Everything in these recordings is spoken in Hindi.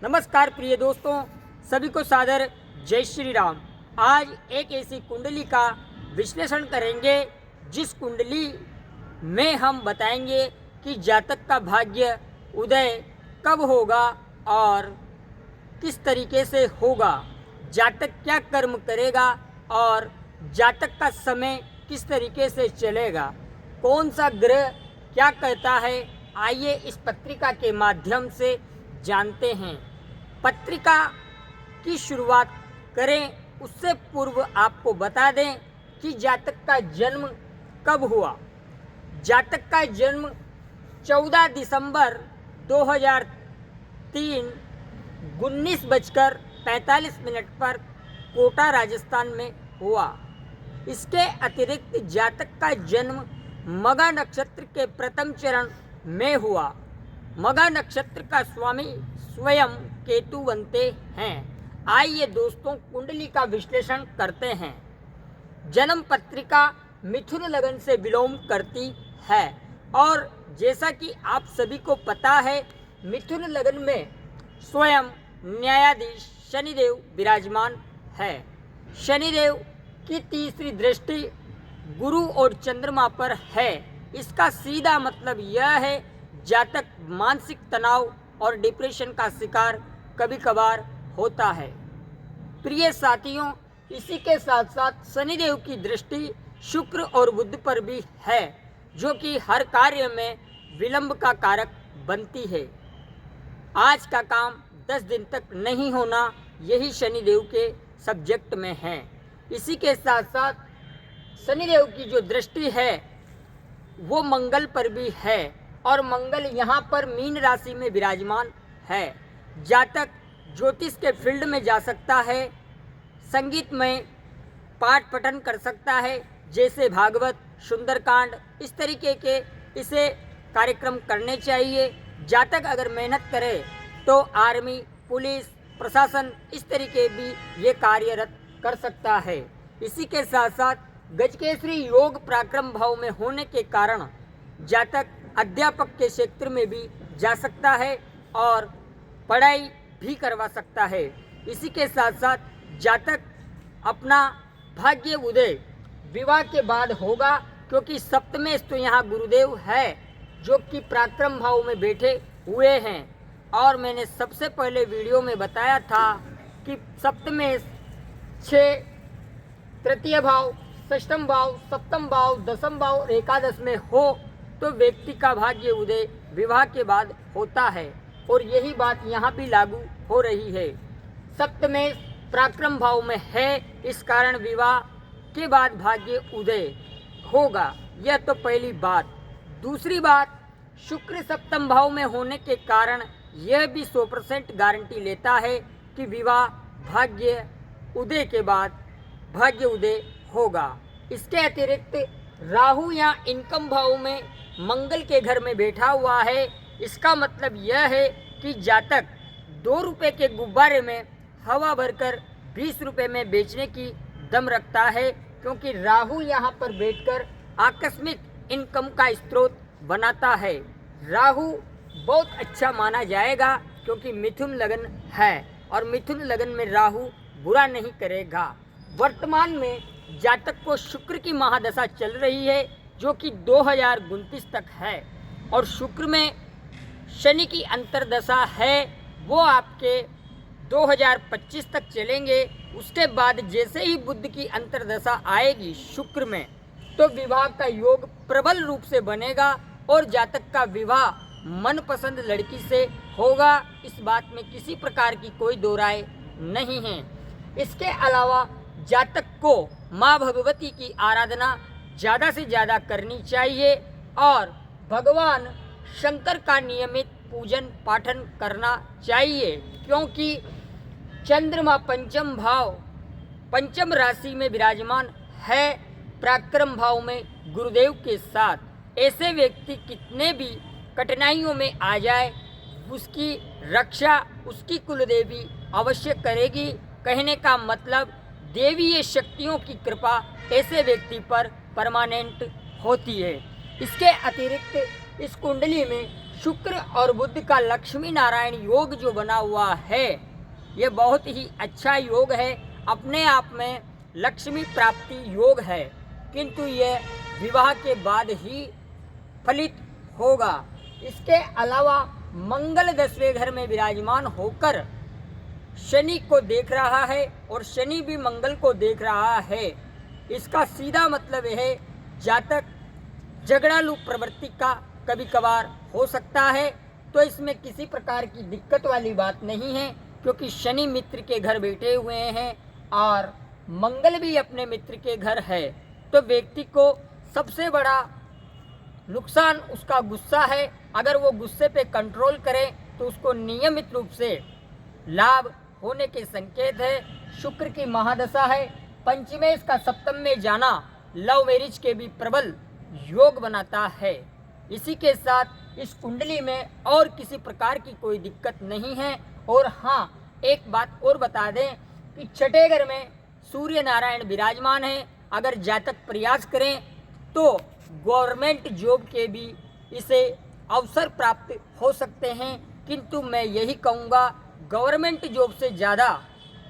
नमस्कार प्रिय दोस्तों, सभी को सादर जय श्री राम। आज एक ऐसी कुंडली का विश्लेषण करेंगे जिस कुंडली में हम बताएंगे कि जातक का भाग्य उदय कब होगा और किस तरीके से होगा, जातक क्या कर्म करेगा और जातक का समय किस तरीके से चलेगा, कौन सा ग्रह क्या कहता है। आइए इस पत्रिका के माध्यम से जानते हैं। पत्रिका की शुरुआत करें उससे पूर्व आपको बता दें कि जातक का जन्म कब हुआ। जातक का जन्म 14 दिसंबर 2003 19:45 पर कोटा राजस्थान में हुआ। इसके अतिरिक्त जातक का जन्म मगा नक्षत्र के प्रथम चरण में हुआ। मगा नक्षत्र का स्वामी स्वयं केतु बनते हैं। आइए दोस्तों कुंडली का विश्लेषण करते हैं। जन्म पत्रिका मिथुन लगन से बिलोंग करती है और जैसा कि आप सभी को पता है, मिथुन लगन में स्वयं न्यायाधीश शनिदेव विराजमान है। शनिदेव की तीसरी दृष्टि गुरु और चंद्रमा पर है। इसका सीधा मतलब यह है जातक मानसिक तनाव और डिप्रेशन का शिकार कभी कभार होता है। प्रिय साथियों, इसी के साथ साथ शनिदेव की दृष्टि शुक्र और बुध पर भी है, जो कि हर कार्य में विलंब का कारक बनती है। आज का काम 10 दिन तक नहीं होना, यही शनिदेव के सब्जेक्ट में है। इसी के साथ साथ शनिदेव की जो दृष्टि है वो मंगल पर भी है और मंगल यहाँ पर मीन राशि में विराजमान है। जातक ज्योतिष के फील्ड में जा सकता है, संगीत में पाठ पठन कर सकता है, जैसे भागवत, सुंदरकांड, इस तरीके के इसे कार्यक्रम करने चाहिए। जातक अगर मेहनत करे तो आर्मी, पुलिस, प्रशासन, इस तरीके भी ये कार्यरत कर सकता है। इसी के साथ साथ गजकेसरी योग पराक्रम भाव में होने के कारण जातक अध्यापक के क्षेत्र में भी जा सकता है और पढ़ाई भी करवा सकता है। इसी के साथ साथ जातक अपना भाग्य उदय विवाह के बाद होगा, क्योंकि सप्तमेश तो यहाँ गुरुदेव है जो कि पराक्रम भाव में बैठे हुए हैं। और मैंने सबसे पहले वीडियो में बताया था कि सप्तमेश 6 तृतीय भाव, षष्ठम भाव, सप्तम भाव, दसम भाव और एकादश में हो तो व्यक्ति का भाग्य उदय विवाह के बाद होता है। और यही बात यहाँ भी लागू हो रही है। सप्तमेश पराक्रम भाव में है, इस कारण विवाह के बाद भाग्य उदय होगा। यह तो पहली बात। दूसरी बात, शुक्र सप्तम भाव में होने के कारण यह भी 100% गारंटी लेता है कि विवाह भाग्य उदय के बाद भाग्य उदय होगा। इसके अतिरिक्त राहु या इनकम भाव में मंगल के घर में बैठा हुआ है। इसका मतलब यह है कि जातक 2 रुपये के गुब्बारे में हवा भरकर 20 रुपये में बेचने की दम रखता है, क्योंकि राहु यहाँ पर बैठकर आकस्मिक इनकम का स्रोत बनाता है। राहु बहुत अच्छा माना जाएगा क्योंकि मिथुन लगन है और मिथुन लगन में राहु बुरा नहीं करेगा। वर्तमान में जातक को शुक्र की महादशा चल रही है, जो कि 2029 तक है और शुक्र में शनि की अंतर्दशा है, वो आपके 2025 तक चलेंगे। उसके बाद जैसे ही बुध की अंतर्दशा आएगी शुक्र में, तो विवाह का योग प्रबल रूप से बनेगा और जातक का विवाह मनपसंद लड़की से होगा। इस बात में किसी प्रकार की कोई दो राय नहीं है। इसके अलावा जातक को माँ भगवती की आराधना ज़्यादा से ज़्यादा करनी चाहिए और भगवान शंकर का नियमित पूजन पाठन करना चाहिए, क्योंकि चंद्रमा पंचम राशि में विराजमान है पराक्रम भाव में गुरुदेव के साथ। ऐसे व्यक्ति कितने भी कठिनाइयों में आ जाए, उसकी रक्षा उसकी कुलदेवी अवश्य करेगी। कहने का मतलब देवीय शक्तियों की कृपा ऐसे व्यक्ति पर परमानेंट होती है। इसके अतिरिक्त इस कुंडली में शुक्र और बुध का लक्ष्मी नारायण योग जो बना हुआ है, ये बहुत ही अच्छा योग है। अपने आप में लक्ष्मी प्राप्ति योग है, किंतु ये विवाह के बाद ही फलित होगा। इसके अलावा मंगल 10वें घर में विराजमान होकर शनि को देख रहा है और शनि भी मंगल को देख रहा है। इसका सीधा मतलब है जातक झगड़ालू प्रवृत्ति का कभी कभार हो सकता है, तो इसमें किसी प्रकार की दिक्कत वाली बात नहीं है, क्योंकि शनि मित्र के घर बैठे हुए हैं और मंगल भी अपने मित्र के घर है। तो व्यक्ति को सबसे बड़ा नुकसान उसका गुस्सा है। अगर वो गुस्से पे कंट्रोल करे तो उसको नियमित रूप से लाभ होने के संकेत है। शुक्र की महादशा है, पंचमेश का सप्तम में जाना लव मैरिज के भी प्रबल योग बनाता है। इसी के साथ इस कुंडली में और किसी प्रकार की कोई दिक्कत नहीं है। और हाँ, एक बात और बता दें कि छठे घर में सूर्य नारायण विराजमान है। अगर जातक प्रयास करें तो गवर्नमेंट जॉब के भी इसे अवसर प्राप्त हो सकते हैं, किंतु मैं यही कहूँगा गवर्नमेंट जॉब से ज़्यादा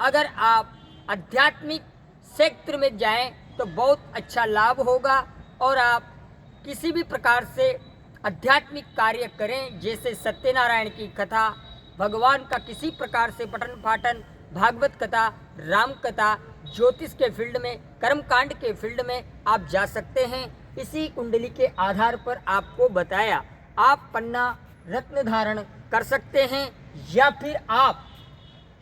अगर आप आध्यात्मिक क्षेत्र में जाएं तो बहुत अच्छा लाभ होगा। और आप किसी भी प्रकार से आध्यात्मिक कार्य करें, जैसे सत्यनारायण की कथा, भगवान का किसी प्रकार से पठन पाठन, भागवत कथा, राम कथा, ज्योतिष के फील्ड में, कर्मकांड के फील्ड में आप जा सकते हैं। इसी कुंडली के आधार पर आपको बताया। आप पन्ना रत्न धारण कर सकते हैं या फिर आप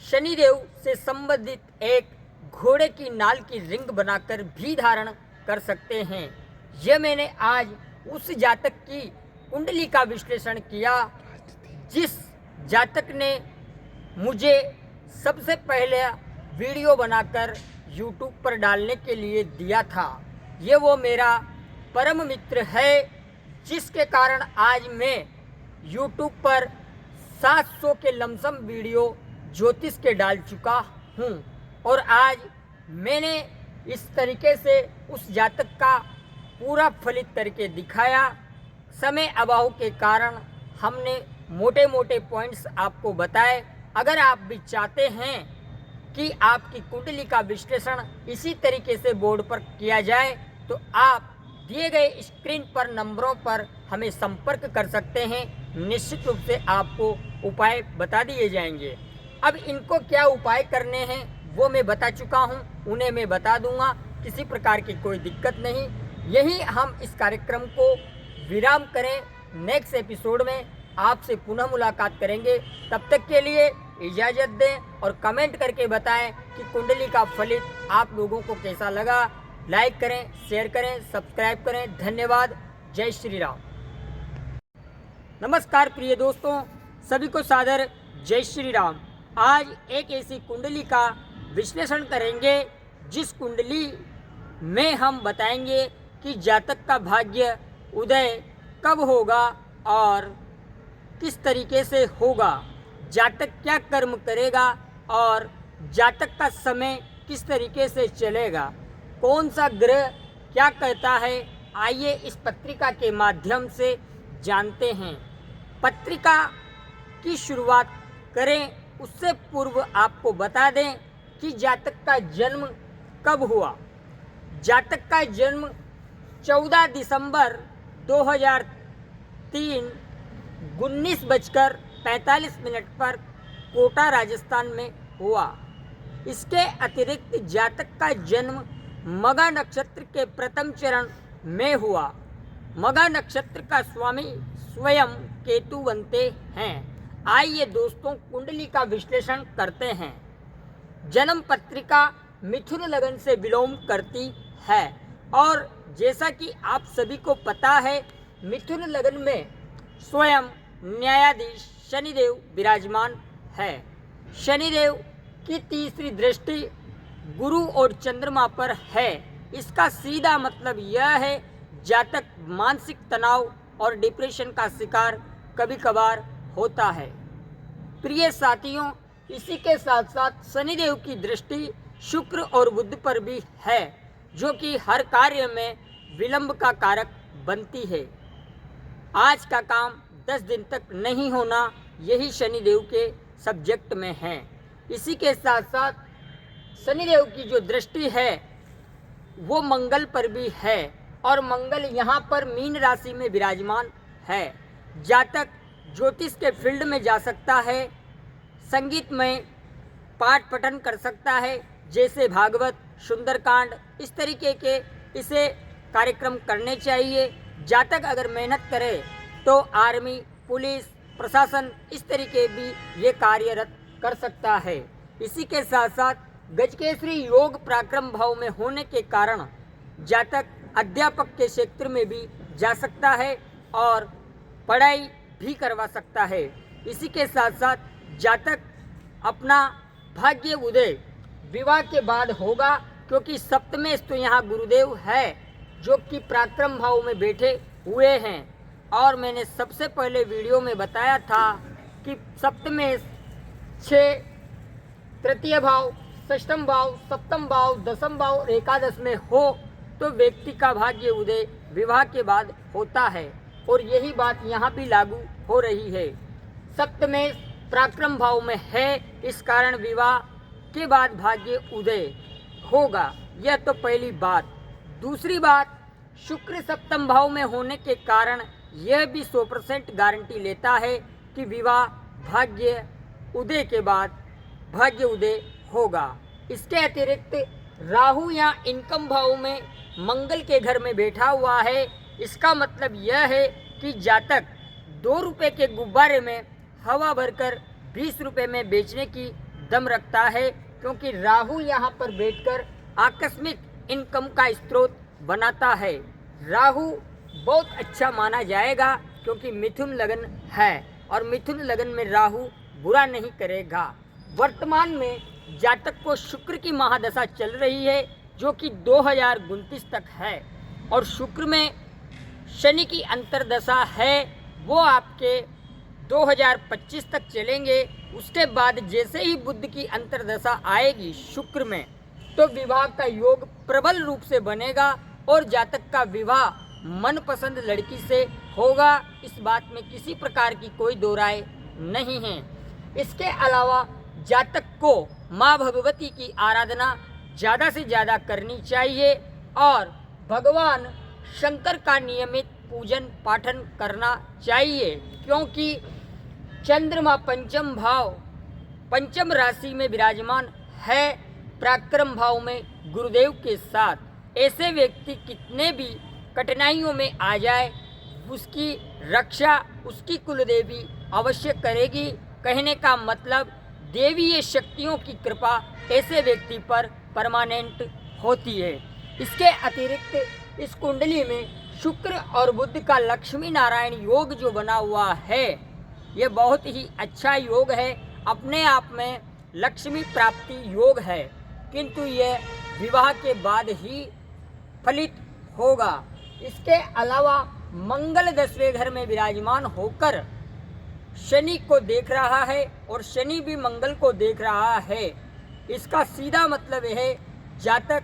शनिदेव से संबंधित एक घोड़े की नाल की रिंग बनाकर भी धारण कर सकते हैं। यह मैंने आज उस जातक की कुंडली का विश्लेषण किया जिस जातक ने मुझे सबसे पहले वीडियो बनाकर YouTube पर डालने के लिए दिया था। ये वो मेरा परम मित्र है, जिसके कारण आज मैं YouTube पर 700 के लमसम वीडियो ज्योतिष के डाल चुका हूँ। और आज मैंने इस तरीके से उस जातक का पूरा फलित करके दिखाया। समय अभाव के कारण हमने मोटे मोटे पॉइंट्स आपको बताए। अगर आप भी चाहते हैं कि आपकी कुंडली का विश्लेषण इसी तरीके से बोर्ड पर किया जाए, तो आप दिए गए स्क्रीन पर नंबरों पर हमें संपर्क कर सकते हैं। निश्चित रूप से आपको उपाय बता दिए जाएंगे। अब इनको क्या उपाय करने हैं वो मैं बता चुका हूं, उन्हें मैं बता दूंगा। किसी प्रकार की कोई दिक्कत नहीं। यही हम इस कार्यक्रम को विराम करें। नेक्स्ट एपिसोड में आपसे पुनः मुलाकात करेंगे। तब तक के लिए इजाज़त दें और कमेंट करके बताएं कि कुंडली का फलित आप लोगों को कैसा लगा। लाइक करें, शेयर करें, सब्सक्राइब करें। धन्यवाद। जय श्री राम। नमस्कार प्रिय दोस्तों, सभी को सादर जय श्री राम। आज एक ऐसी कुंडली का विश्लेषण करेंगे जिस कुंडली में हम बताएंगे कि जातक का भाग्य उदय कब होगा और किस तरीके से होगा, जातक क्या कर्म करेगा और जातक का समय किस तरीके से चलेगा, कौन सा ग्रह क्या कहता है। आइए इस पत्रिका के माध्यम से जानते हैं। पत्रिका की शुरुआत करें उससे पूर्व आपको बता दें कि जातक का जन्म कब हुआ। जातक का जन्म 14 दिसंबर 2003 19:45 पर कोटा राजस्थान में हुआ। इसके अतिरिक्त जातक का जन्म मगा नक्षत्र के प्रथम चरण में हुआ। मगा नक्षत्र का स्वामी स्वयं केतु बनते हैं। आइए दोस्तों कुंडली का विश्लेषण करते हैं। जन्म पत्रिका मिथुन लगन से बिलोंग करती है और जैसा कि आप सभी को पता है, मिथुन लगन में स्वयं न्यायाधीश शनिदेव विराजमान है। शनिदेव की तीसरी दृष्टि गुरु और चंद्रमा पर है। इसका सीधा मतलब यह है जातक मानसिक तनाव और डिप्रेशन का शिकार कभी कभार होता है। प्रिय साथियों, इसी के साथ साथ शनिदेव की दृष्टि शुक्र और बुध पर भी है, जो कि हर कार्य में विलंब का कारक बनती है। आज का काम 10 दिन तक नहीं होना, यही शनिदेव के सब्जेक्ट में है। इसी के साथ साथ शनिदेव की जो दृष्टि है वो मंगल पर भी है और मंगल यहाँ पर मीन राशि में विराजमान है। जातक ज्योतिष के फील्ड में जा सकता है, संगीत में पाठ पठन कर सकता है, जैसे भागवत, सुंदरकांड, इस तरीके के इसे कार्यक्रम करने चाहिए। जातक अगर मेहनत करे तो आर्मी, पुलिस, प्रशासन, इस तरीके भी ये कार्यरत कर सकता है। इसी के साथ साथ गजकेसरी योग पराक्रम भाव में होने के कारण जातक अध्यापक के क्षेत्र में भी जा सकता है और पढ़ाई भी करवा सकता है। इसी के साथ साथ जातक अपना भाग्य उदय विवाह के बाद होगा, क्योंकि सप्तमेश तो यहाँ गुरुदेव है जो कि पराक्रम भाव में बैठे हुए हैं। और मैंने सबसे पहले वीडियो में बताया था कि सप्तमेश 6 तृतीय भाव, षष्ठम भाव, सप्तम भाव, दसम भाव और एकादश में हो तो व्यक्ति का भाग्य उदय विवाह के बाद होता है। और यही बात यहाँ भी लागू हो रही है। सप्तमेश पराक्रम भाव में है, इस कारण विवाह के बाद भाग्य उदय होगा। यह तो पहली बात। दूसरी बात, शुक्र सप्तम भाव में होने के कारण यह भी 100% गारंटी लेता है कि विवाह भाग्य उदय के बाद भाग्य उदय होगा। इसके अतिरिक्त राहु या इनकम भाव में मंगल के घर में बैठा हुआ है। इसका मतलब यह है कि जातक 2 रुपये के गुब्बारे में हवा भरकर 20 रुपये में बेचने की दम रखता है, क्योंकि राहु यहाँ पर बैठकर आकस्मिक इनकम का स्रोत बनाता है। राहु बहुत अच्छा माना जाएगा, क्योंकि मिथुन लगन है और मिथुन लगन में राहु बुरा नहीं करेगा। वर्तमान में जातक को शुक्र की महादशा चल रही है, जो कि 2029 तक है, और शुक्र में शनि की अंतर्दशा है, वो आपके 2025 तक चलेंगे। उसके बाद जैसे ही बुध की अंतर्दशा आएगी शुक्र में, तो विवाह का योग प्रबल रूप से बनेगा और जातक का विवाह मनपसंद लड़की से होगा। इस बात में किसी प्रकार की कोई दो राय नहीं है। इसके अलावा जातक को माँ भगवती की आराधना ज़्यादा से ज़्यादा करनी चाहिए और भगवान शंकर का नियमित पूजन पाठन करना चाहिए, क्योंकि चंद्रमा पंचम राशि में विराजमान है पराक्रम भाव में गुरुदेव के साथ। ऐसे व्यक्ति कितने भी कठिनाइयों में आ जाए, उसकी रक्षा उसकी कुलदेवी अवश्य करेगी। कहने का मतलब देवीय शक्तियों की कृपा ऐसे व्यक्ति पर परमानेंट होती है। इसके अतिरिक्त इस कुंडली में शुक्र और बुध का लक्ष्मी नारायण योग जो बना हुआ है, ये बहुत ही अच्छा योग है। अपने आप में लक्ष्मी प्राप्ति योग है, किंतु यह विवाह के बाद ही फलित होगा। इसके अलावा मंगल 10वें घर में विराजमान होकर शनि को देख रहा है और शनि भी मंगल को देख रहा है। इसका सीधा मतलब है जातक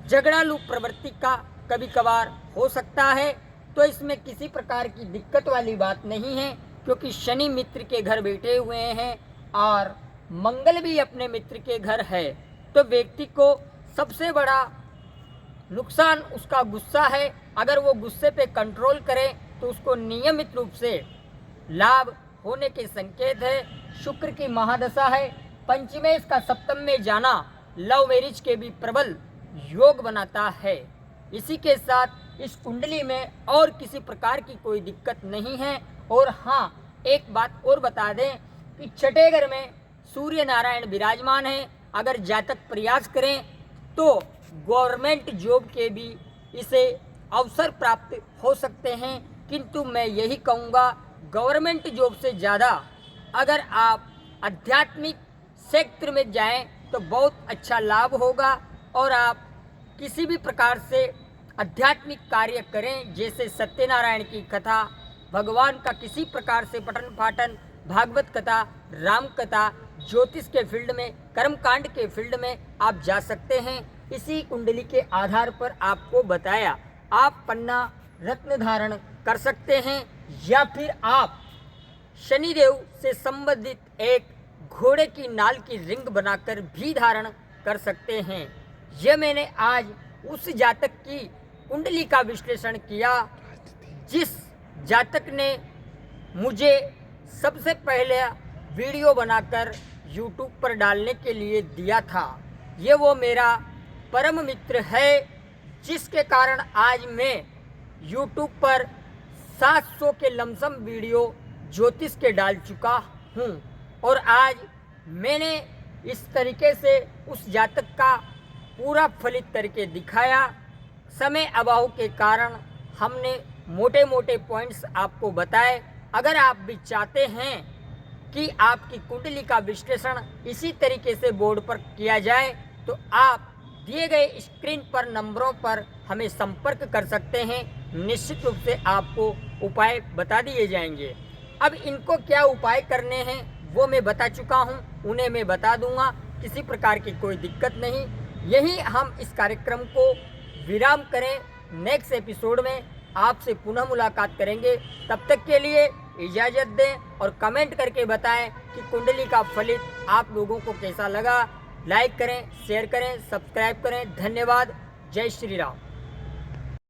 झगड़ालू प्रवृत्ति का कभी कभार हो सकता है, तो इसमें किसी प्रकार की दिक्कत वाली बात नहीं है, क्योंकि शनि मित्र के घर बैठे हुए हैं और मंगल भी अपने मित्र के घर है। तो व्यक्ति को सबसे बड़ा नुकसान उसका गुस्सा है। अगर वो गुस्से पे कंट्रोल करे तो उसको नियमित रूप से लाभ होने के संकेत है। शुक्र की महादशा है, पंचमेश का सप्तम में जाना लव मैरिज के भी प्रबल योग बनाता है। इसी के साथ इस कुंडली में और किसी प्रकार की कोई दिक्कत नहीं है। और हाँ, एक बात और बता दें कि छठे घर में सूर्य नारायण विराजमान है। अगर जातक प्रयास करें तो गवर्नमेंट जॉब के भी इसे अवसर प्राप्त हो सकते हैं, किंतु मैं यही कहूँगा गवर्नमेंट जॉब से ज़्यादा अगर आप आध्यात्मिक क्षेत्र में जाएं तो बहुत अच्छा लाभ होगा। और आप किसी भी प्रकार से आध्यात्मिक कार्य करें, जैसे सत्यनारायण की कथा, भगवान का किसी प्रकार से पठन पाठन, भागवत कथा, राम कथा, ज्योतिष के फील्ड में, कर्मकांड के फील्ड में आप जा सकते हैं। इसी कुंडली के आधार पर आपको बताया, आप पन्ना रत्न धारण कर सकते हैं। या फिर आप शनिदेव से संबंधित एक घोड़े की नाल की रिंग बनाकर भी धारण कर सकते हैं। यह मैंने आज उस जातक की कुंडली का विश्लेषण किया जिस जातक ने मुझे सबसे पहले वीडियो बनाकर YouTube पर डालने के लिए दिया था। ये वो मेरा परम मित्र है जिसके कारण आज मैं YouTube पर 700 के लमसम वीडियो ज्योतिष के डाल चुका हूँ और आज मैंने इस तरीके से उस जातक का पूरा फलित करके दिखाया। समय अभाव के कारण हमने मोटे मोटे पॉइंट्स आपको बताए। अगर आप भी चाहते हैं कि आपकी कुंडली का विश्लेषण इसी तरीके से बोर्ड पर किया जाए तो आप दिए गए स्क्रीन पर नंबरों पर हमें संपर्क कर सकते हैं। निश्चित रूप से आपको उपाय बता दिए जाएंगे। अब इनको क्या उपाय करने हैं वो मैं बता चुका हूं, उन्हें मैं बता दूंगा, किसी प्रकार की कोई दिक्कत नहीं। यही हम इस कार्यक्रम को विराम करें। नेक्स्ट एपिसोड में आपसे पुनः मुलाकात करेंगे। तब तक के लिए इजाज़त दें और कमेंट करके बताएं कि कुंडली का फलित आप लोगों को कैसा लगा। लाइक करें, शेयर करें, सब्सक्राइब करें। धन्यवाद। जय श्री राम।